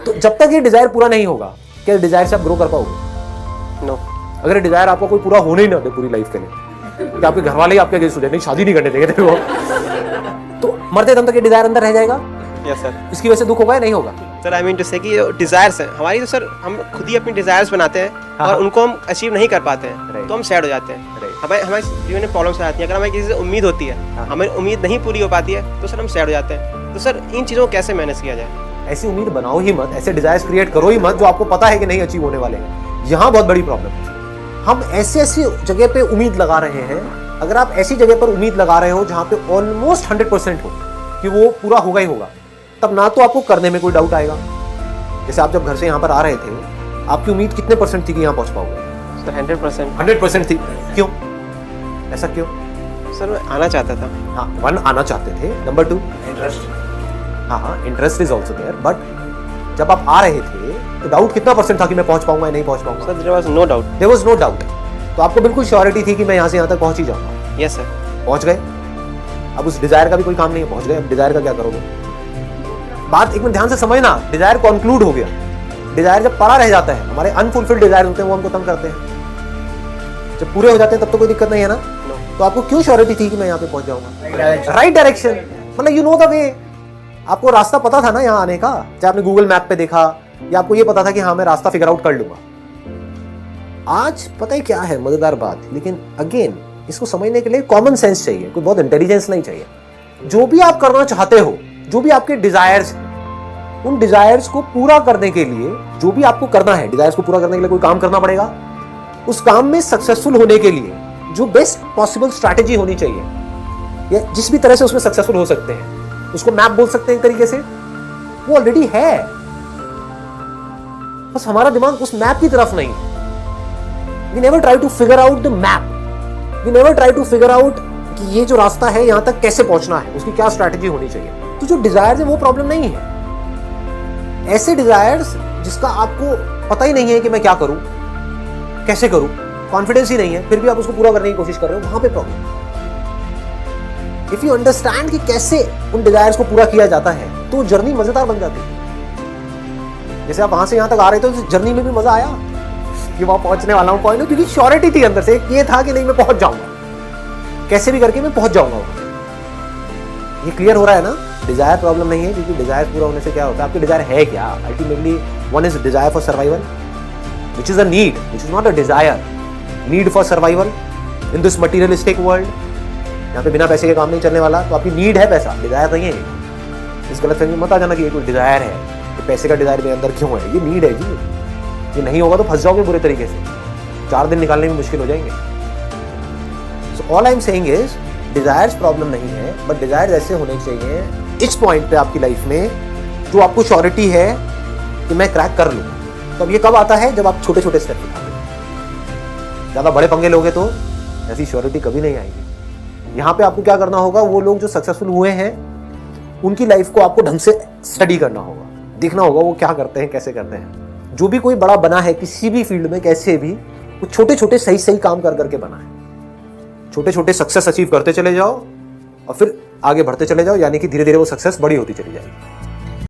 तो जब तक ये डिजायर पूरा नहीं होगा, क्या डिजायर से आप ग्रो कर पाओगे? नो। अगर डिजायर आपका कोई पूरा होने ही ना दे पूरी लाइफ के लिए, कि आपके घर वाले ही आपके अगेंस्ट हो जाए, नहीं शादी नहीं करने देंगे तेरे को, तो मरते दम तक ये डिजायर अंदर रह जाएगा। Yes sir. इसकी वजह से दुख होगा या नहीं होगा? सर आई मीन टू से कि डिजायर्स हैं हमारी, तो सर हम खुद ही अपनी डिजायर्स बनाते हैं हाँ। और उनको हम अचीव नहीं कर पाते हैं Right. तो हम सैड हो जाते हैं। Right. हमारे जीवन में प्रॉब्लम्स आती हैं। अगर हमें किसी से उम्मीद होती है, हाँ। हमें उम्मीद नहीं पूरी हो पाती है तो सर हम सैड हो जाते हैं। तो सर इन चीज़ों को कैसे मैनेज किया जाए? ऐसी उम्मीद बनाओ ही मत, ऐसे डिजायर्स क्रिएट करो ही मत जो आपको पता है कि नहीं अचीव होने वाले हैं। यहाँ बहुत बड़ी प्रॉब्लम है। हम ऐसी जगह पे उम्मीद लगा रहे हैं। अगर आप ऐसी जगह पर उम्मीद लगा रहे हो जहाँ पे ऑलमोस्ट 100% हो कि वो पूरा होगा ही होगा, तब ना तो आपको करने में कोई डाउट आएगा। जैसे आप जब घर से यहाँ पर आ रहे थे, आपकी उम्मीद कितने % थी कि यहाँ पहुँच पाओगे? सर 100%। 100% थी। क्यों? ऐसा क्यों? सर मैं आना चाहता था। हाँ, 1 आना चाहते थे। Number 2 interest. हाँ, interest is also there, but जब आप आ रहे थे तो डाउट कितना % था कि मैं पहुंच पाऊंगा या नहीं पहुंच पाऊंगा? Sir there was no doubt. There was no doubt. तो आपको बिल्कुल श्योरिटी थी कि मैं यहाँ से यहाँ तक पहुंच ही जाऊंगा। Yes sir. पहुंच गए। अब उस डिजायर का भी कोई काम नहीं है, पहुंच गए। अब डिजायर का क्या करोगे? बात एक मिनट ध्यान से समझना। डिजायर कंक्लूड हो गया। डिजायर जब पड़ा रह जाता है, हमारे अनफुलफिल्ड डिजायर होते हैं, वो हमको तंग करते हैं। जब पूरे हो जाते हैं तब तो कोई दिक्कत नहीं है ना। तो आपको क्यों श्योरिटी थी कि मैं यहाँ पे पहुंच जाऊंगा? राइट डायरेक्शन, मतलब यू नो द वे। आपको रास्ता पता था ना यहाँ आने का, चाहे आपने गूगल मैप पे देखा या आपको ये पता था कि हाँ मैं रास्ता फिगर आउट कर लूंगा। आज पता है क्या है मजेदार बात, लेकिन अगेन इसको समझने के लिए कॉमन सेंस चाहिए, कोई बहुत इंटेलिजेंस नहीं चाहिए। जो भी आप करना चाहते हो, जो भी आपके डिजायर्स, उन डिजायर्स को पूरा करने के लिए जो भी आपको करना है, डिजायर्स को पूरा करने के लिए कोई काम करना पड़ेगा। उस काम में सक्सेसफुल होने के लिए जो बेस्ट पॉसिबल स्ट्रैटेजी होनी चाहिए, या जिस भी तरह से उसमें सक्सेसफुल हो सकते हैं, उसको मैप बोल सकते हैं एक तरीके से, वो ऑलरेडी है। बस हमारा दिमाग उस मैप की तरफ नहीं है। We never try to figure out the map. We never try to figure out कि ये जो रास्ता है यहाँ तक कैसे पहुंचना है, उसकी क्या स्ट्रैटेजी होनी चाहिए। तो जो डिजायर्स है वो प्रॉब्लम नहीं है। ऐसे डिजायर्स जिसका आपको पता ही नहीं है कि मैं क्या करूं, कैसे करूं, कॉन्फिडेंस ही नहीं है, फिर भी आप उसको पूरा करने की कोशिश कर रहे हो, वहां पे प्रॉब्लम। इफ यू अंडरस्टैंड कि कैसे उन डिजायर्स को पूरा किया जाता है तो जर्नी मजेदार बन जाती है। जैसे आप वहां से यहां तक आ रहे थे तो जर्नी में भी मजा आया कि वहां पहुंचने वाला हूं, पॉइंट, क्योंकि श्योरिटी थी अंदर से, ये था कि नहीं मैं पहुंच जाऊंगा, कैसे भी करके मैं पहुंच जाऊंगा। ये क्लियर हो रहा है ना? डिजायर प्रॉब्लम नहीं है, क्योंकि डिजायर पूरा होने से क्या होता है, आपकी डिजायर है क्या? Ultimately one is desire for survival, which is a need, which is not a desire. Need for survival in this materialistic world. यहाँ पे बिना पैसे के काम नहीं चलने वाला, तो आपकी नीड है पैसा, डिजायर नहीं है। इस गलत फहमी मत आ जाना कि ये कोई डिजायर है, तो पैसे का डिजायर मेरे अंदर क्यों है? ये नीड है जी। ये नहीं होगा तो फंस जाओगे बुरे तरीके से, 4 दिन निकालने में मुश्किल हो जाएंगे। So all I am saying is desires problem नहीं है, बट डिजायर्स ऐसे होने चाहिए इस पॉइंट पे आपकी लाइफ में जो आपको श्योरिटी है कि मैं क्रैक कर लूँ। तो अब ये कब आता है? जब आप छोटे छोटे स्टेप उठाते हैं। ज्यादा बड़े पंगे लोगे तो ऐसी श्योरिटी कभी नहीं आएगी। यहाँ पे आपको क्या करना होगा, वो लोग जो सक्सेसफुल हुए हैं उनकी लाइफ को आपको ढंग से स्टडी करना होगा, देखना होगा वो क्या करते हैं, कैसे करते हैं। जो भी कोई बड़ा बना है किसी भी फील्ड में, कैसे भी, वो छोटे छोटे सही सही काम कर करके बना है। छोटे छोटे सक्सेस अचीव करते चले जाओ और फिर आगे बढ़ते चले जाओ, यानी कि धीरे धीरे वो सक्सेस बड़ी होती चली जाएगी।